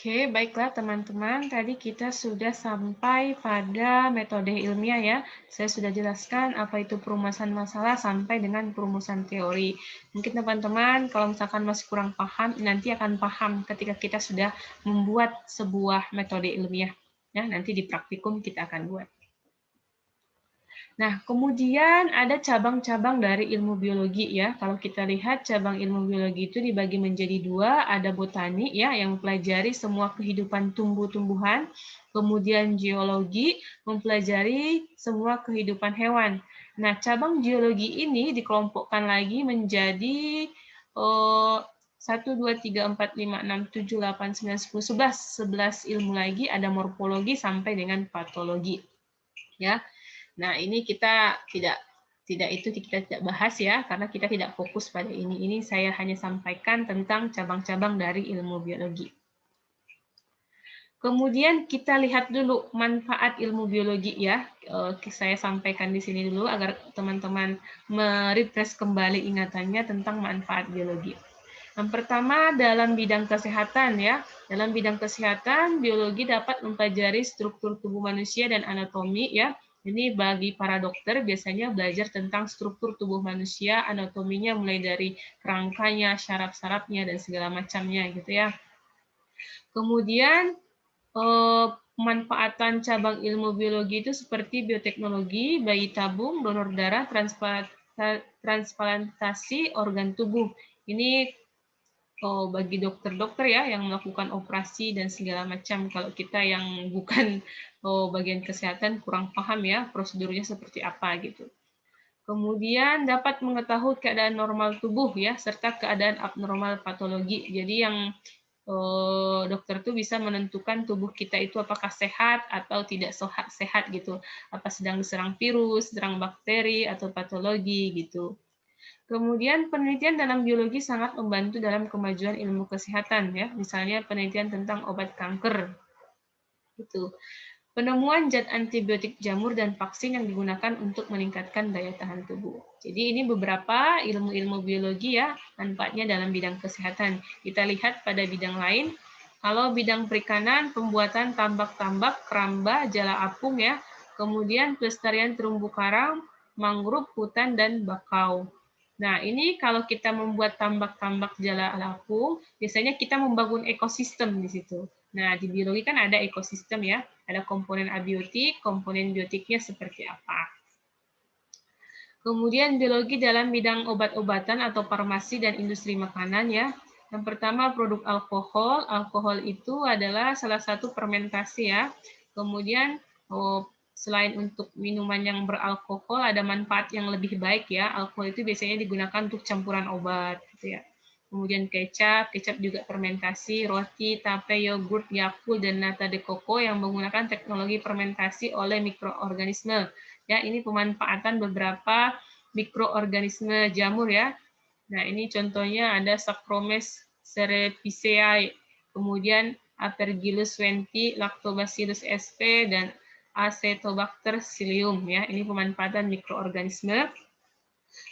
Oke, baiklah teman-teman. Tadi kita sudah sampai pada metode ilmiah ya. Saya sudah jelaskan apa itu perumusan masalah sampai dengan perumusan teori. Mungkin teman-teman kalau misalkan masih kurang paham, nanti akan paham ketika kita sudah membuat sebuah metode ilmiah. Ya, nanti di praktikum kita akan buat. Nah, kemudian ada cabang-cabang dari ilmu biologi ya. Kalau kita lihat cabang ilmu biologi itu dibagi menjadi dua, ada botani ya yang mempelajari semua kehidupan tumbuh-tumbuhan, kemudian geologi mempelajari semua kehidupan hewan. Nah, cabang geologi ini dikelompokkan lagi menjadi 1, 2, 3, 4, 5, 6, 7, 8, 9, 10, 11 ilmu lagi, ada morfologi sampai dengan patologi. Ya. Nah, ini kita kita tidak bahas ya, karena kita tidak fokus pada ini. Ini saya hanya sampaikan tentang cabang-cabang dari ilmu biologi. Kemudian kita lihat dulu manfaat ilmu biologi ya. Saya sampaikan di sini dulu agar teman-teman merefresh kembali ingatannya tentang manfaat biologi. Yang pertama dalam bidang kesehatan ya. Dalam bidang kesehatan, biologi dapat mempelajari struktur tubuh manusia dan anatomi ya. Ini bagi para dokter biasanya belajar tentang struktur tubuh manusia, anatominya mulai dari kerangkanya, syaraf-syarafnya dan segala macamnya gitu ya. Kemudian pemanfaatan cabang ilmu biologi itu seperti bioteknologi, bayi tabung, donor darah, transplantasi organ tubuh. Ini bagi dokter-dokter ya yang melakukan operasi dan segala macam. Kalau kita yang bukan bagian kesehatan kurang paham ya prosedurnya seperti apa gitu. Kemudian dapat mengetahui keadaan normal tubuh ya serta keadaan abnormal patologi. Jadi yang dokter tuh bisa menentukan tubuh kita itu apakah sehat atau tidak sehat gitu. Apa sedang diserang virus, serang bakteri atau patologi gitu. Kemudian penelitian dalam biologi sangat membantu dalam kemajuan ilmu kesehatan ya, misalnya penelitian tentang obat kanker. Itu. Penemuan zat antibiotik jamur dan vaksin yang digunakan untuk meningkatkan daya tahan tubuh. Jadi ini beberapa ilmu-ilmu biologi ya, manfaatnya dalam bidang kesehatan. Kita lihat pada bidang lain. Kalau bidang perikanan, pembuatan tambak-tambak, keramba, jala apung ya, kemudian pelestarian terumbu karang, mangrove, hutan, dan bakau. Nah, ini kalau kita membuat tambak-tambak jala apung, biasanya kita membangun ekosistem di situ. Nah, di biologi kan ada ekosistem ya, ada komponen abiotik, komponen biotiknya seperti apa. Kemudian biologi dalam bidang obat-obatan atau farmasi dan industri makanan ya. Yang pertama produk alkohol. Alkohol itu adalah salah satu fermentasi ya. Kemudian selain untuk minuman yang beralkohol ada manfaat yang lebih baik ya. Alkohol itu biasanya digunakan untuk campuran obat gitu ya. Kemudian kecap juga fermentasi, roti, tape, yogurt, Yakult, dan nata de coco yang menggunakan teknologi fermentasi oleh mikroorganisme. Ya, ini pemanfaatan beberapa mikroorganisme jamur ya. Nah, ini contohnya ada Saccharomyces cerevisiae, kemudian Aspergillus wenti, Lactobacillus sp, dan Acetobacter psyllium ya. Ini pemanfaatan mikroorganisme.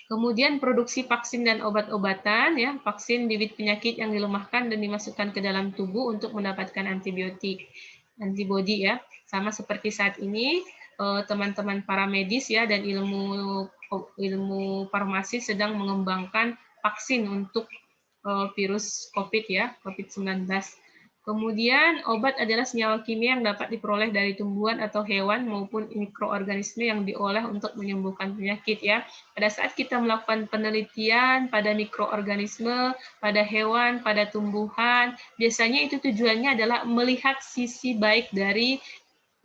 Kemudian produksi vaksin dan obat-obatan, ya, vaksin bibit penyakit yang dilemahkan dan dimasukkan ke dalam tubuh untuk mendapatkan antibodi ya, sama seperti saat ini teman-teman para medis ya dan ilmu farmasi sedang mengembangkan vaksin untuk virus COVID ya, COVID-19. Kemudian, obat adalah senyawa kimia yang dapat diperoleh dari tumbuhan atau hewan maupun mikroorganisme yang diolah untuk menyembuhkan penyakit ya. Pada saat kita melakukan penelitian pada mikroorganisme, pada hewan, pada tumbuhan, biasanya itu tujuannya adalah melihat sisi baik dari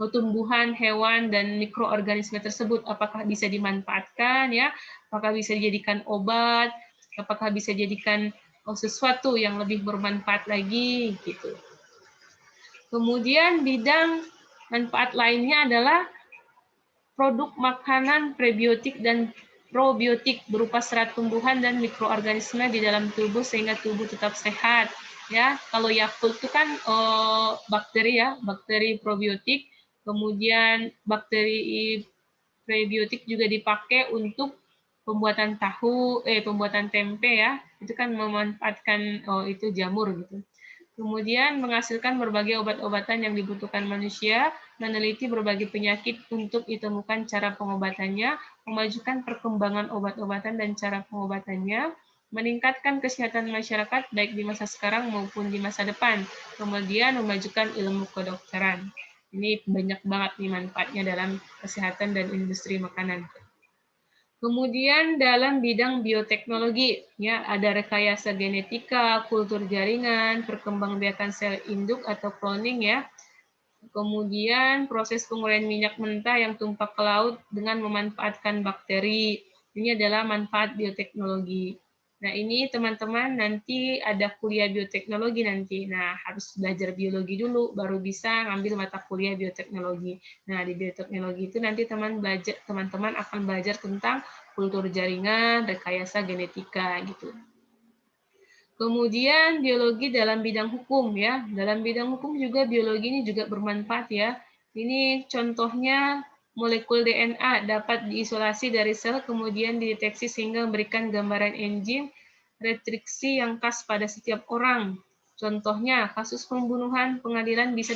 tumbuhan, hewan, dan mikroorganisme tersebut. Apakah bisa dimanfaatkan ya? Apakah bisa dijadikan obat? Apakah bisa dijadikan sesuatu yang lebih bermanfaat lagi gitu. Kemudian bidang manfaat lainnya adalah produk makanan prebiotik dan probiotik berupa serat tumbuhan dan mikroorganisme di dalam tubuh sehingga tubuh tetap sehat. Ya, kalau Yakult itu kan bakteri ya, bakteri probiotik, kemudian bakteri prebiotik juga dipakai untuk pembuatan pembuatan tempe ya, itu kan memanfaatkan itu jamur gitu. Kemudian menghasilkan berbagai obat-obatan yang dibutuhkan manusia, meneliti berbagai penyakit untuk ditemukan cara pengobatannya, memajukan perkembangan obat-obatan dan cara pengobatannya, meningkatkan kesehatan masyarakat baik di masa sekarang maupun di masa depan, kemudian memajukan ilmu kedokteran. Ini banyak banget nih manfaatnya dalam kesehatan dan industri makanan. Kemudian dalam bidang bioteknologi, ya ada rekayasa genetika, kultur jaringan, perkembangbiakan sel induk atau cloning ya. Kemudian proses penguraian minyak mentah yang tumpah ke laut dengan memanfaatkan bakteri. Ini adalah manfaat bioteknologi. Nah, ini teman-teman nanti ada kuliah bioteknologi nanti. Nah, harus belajar biologi dulu baru bisa ngambil mata kuliah bioteknologi. Nah, di bioteknologi itu nanti teman-teman akan belajar tentang kultur jaringan, rekayasa genetika gitu. Kemudian biologi dalam bidang hukum ya. Dalam bidang hukum juga biologi ini juga bermanfaat ya. Ini contohnya molekul DNA dapat diisolasi dari sel kemudian dideteksi sehingga memberikan gambaran enzim retriksi yang khas pada setiap orang. Contohnya kasus pembunuhan, pengadilan bisa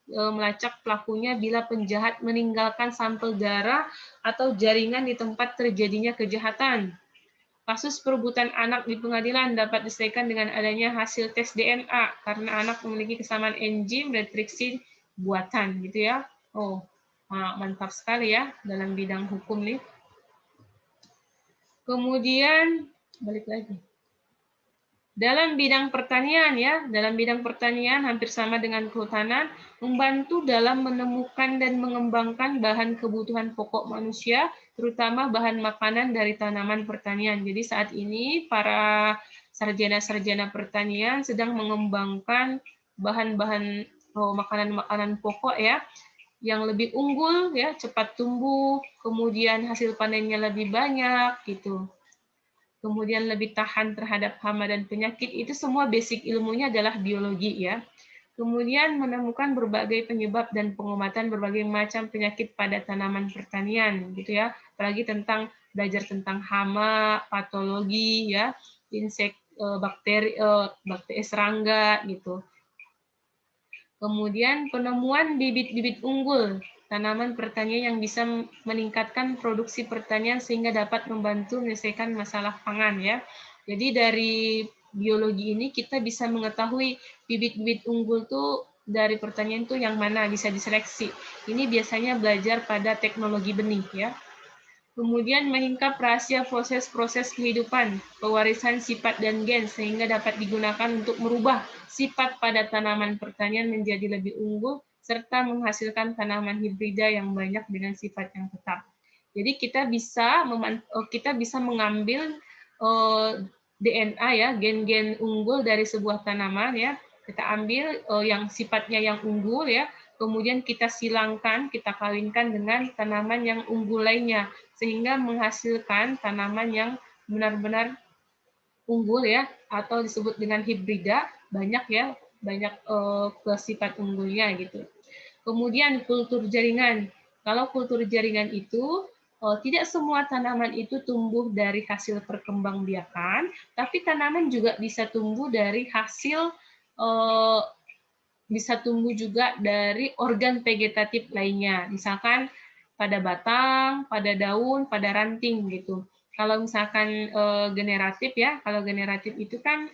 melacak pelakunya bila penjahat meninggalkan sampel darah atau jaringan di tempat terjadinya kejahatan. Kasus perebutan anak di pengadilan dapat diselesaikan dengan adanya hasil tes DNA karena anak memiliki kesamaan enzim retriksi buatan gitu ya. Oh, mantap sekali ya dalam bidang hukum nih. Kemudian balik lagi. Dalam bidang pertanian ya, dalam bidang pertanian hampir sama dengan kehutanan, membantu dalam menemukan dan mengembangkan bahan kebutuhan pokok manusia, terutama bahan makanan dari tanaman pertanian. Jadi saat ini para sarjana-sarjana pertanian sedang mengembangkan bahan-bahan makanan-makanan pokok ya, yang lebih unggul ya, cepat tumbuh, kemudian hasil panennya lebih banyak gitu. Kemudian lebih tahan terhadap hama dan penyakit, itu semua basic ilmunya adalah biologi ya. Kemudian menemukan berbagai penyebab dan pengobatan berbagai macam penyakit pada tanaman pertanian gitu ya. Apalagi tentang belajar tentang hama, patologi ya, bakteri serangga gitu. Kemudian penemuan bibit-bibit unggul tanaman pertanian yang bisa meningkatkan produksi pertanian sehingga dapat membantu menyelesaikan masalah pangan ya. Jadi dari biologi ini kita bisa mengetahui bibit-bibit unggul tuh dari pertanian tuh yang mana bisa diseleksi. Ini biasanya belajar pada teknologi benih ya. Kemudian menyingkap rahasia proses-proses kehidupan, pewarisan sifat dan gen, sehingga dapat digunakan untuk merubah sifat pada tanaman pertanian menjadi lebih unggul, serta menghasilkan tanaman hibrida yang banyak dengan sifat yang tetap. Jadi kita bisa mengambil DNA ya, gen-gen unggul dari sebuah tanaman ya, kita ambil yang sifatnya yang unggul ya, kemudian kita silangkan, kita kawinkan dengan tanaman yang unggul lainnya, sehingga menghasilkan tanaman yang benar-benar unggul ya, atau disebut dengan hibrida, banyak ya, banyak sifat unggulnya gitu. Kemudian kultur jaringan. Kalau kultur jaringan itu tidak semua tanaman itu tumbuh dari hasil perkembangbiakan, tapi tanaman juga bisa tumbuh dari hasil bisa tumbuh juga dari organ vegetatif lainnya. Misalkan pada batang, pada daun, pada ranting gitu. Kalau misalkan generatif ya, kalau generatif itu kan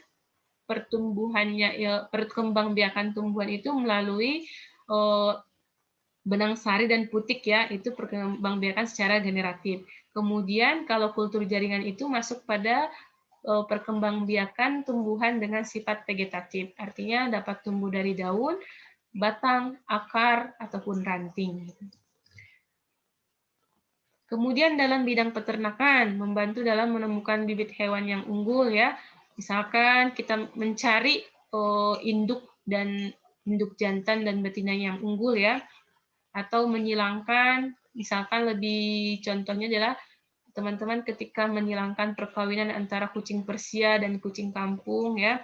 pertumbuhannya perkembangbiakan tumbuhan itu melalui benang sari dan putik ya, itu perkembangbiakan secara generatif. Kemudian kalau kultur jaringan itu masuk pada perkembangbiakan tumbuhan dengan sifat vegetatif, artinya dapat tumbuh dari daun, batang, akar, ataupun ranting. Kemudian dalam bidang peternakan, membantu dalam menemukan bibit hewan yang unggul ya. Misalkan kita mencari induk jantan dan betina yang unggul ya, atau menyilangkan, misalkan lebih contohnya adalah teman-teman ketika menyilangkan perkawinan antara kucing Persia dan kucing kampung ya,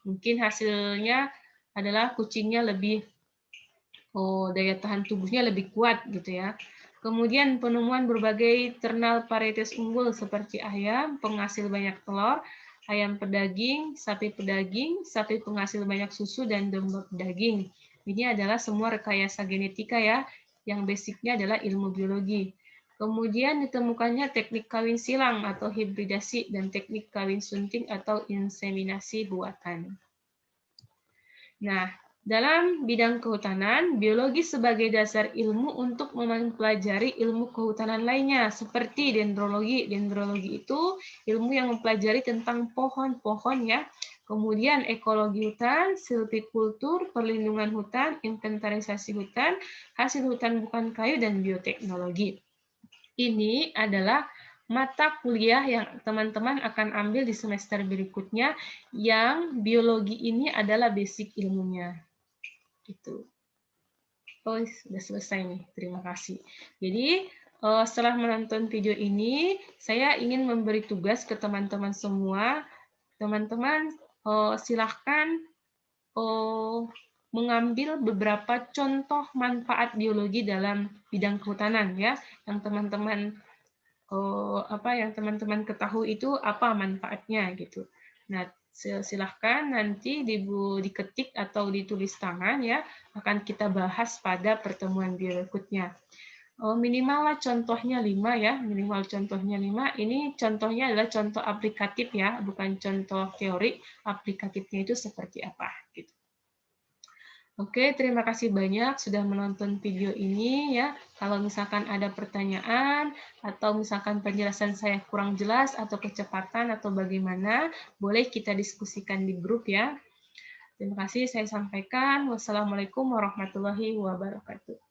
mungkin hasilnya adalah kucingnya lebih daya tahan tubuhnya lebih kuat gitu ya. Kemudian penemuan berbagai ternal varietas unggul seperti ayam, penghasil banyak telur, ayam pedaging, sapi penghasil banyak susu, dan domba pedaging. Ini adalah semua rekayasa genetika ya, yang basicnya adalah ilmu biologi. Kemudian ditemukannya teknik kawin silang atau hibridasi dan teknik kawin sunting atau inseminasi buatan. Nah, dalam bidang kehutanan, biologi sebagai dasar ilmu untuk mempelajari ilmu kehutanan lainnya, seperti dendrologi. Dendrologi itu ilmu yang mempelajari tentang pohon-pohon ya. Kemudian ekologi hutan, silvikultur, perlindungan hutan, inventarisasi hutan, hasil hutan bukan kayu, dan bioteknologi. Ini adalah mata kuliah yang teman-teman akan ambil di semester berikutnya, yang biologi ini adalah basic ilmunya. Gitu. Oh, sudah selesai nih. Terima kasih. Jadi, setelah menonton video ini, saya ingin memberi tugas ke teman-teman semua. Teman-teman, silahkan mengambil beberapa contoh manfaat biologi dalam bidang kehutanan ya, yang teman-teman ketahui itu apa manfaatnya gitu. Nah, silahkan nanti diketik atau ditulis tangan ya, akan kita bahas pada pertemuan berikutnya. Minimal lah contohnya 5 ya, minimal contohnya 5. Ini contohnya adalah contoh aplikatif ya, bukan contoh teori. Aplikatifnya itu seperti apa gitu. Oke, terima kasih banyak sudah menonton video ini ya. Kalau misalkan ada pertanyaan atau misalkan penjelasan saya kurang jelas atau kecepatan atau bagaimana, boleh kita diskusikan di grup ya. Terima kasih saya sampaikan. Wassalamualaikum warahmatullahi wabarakatuh.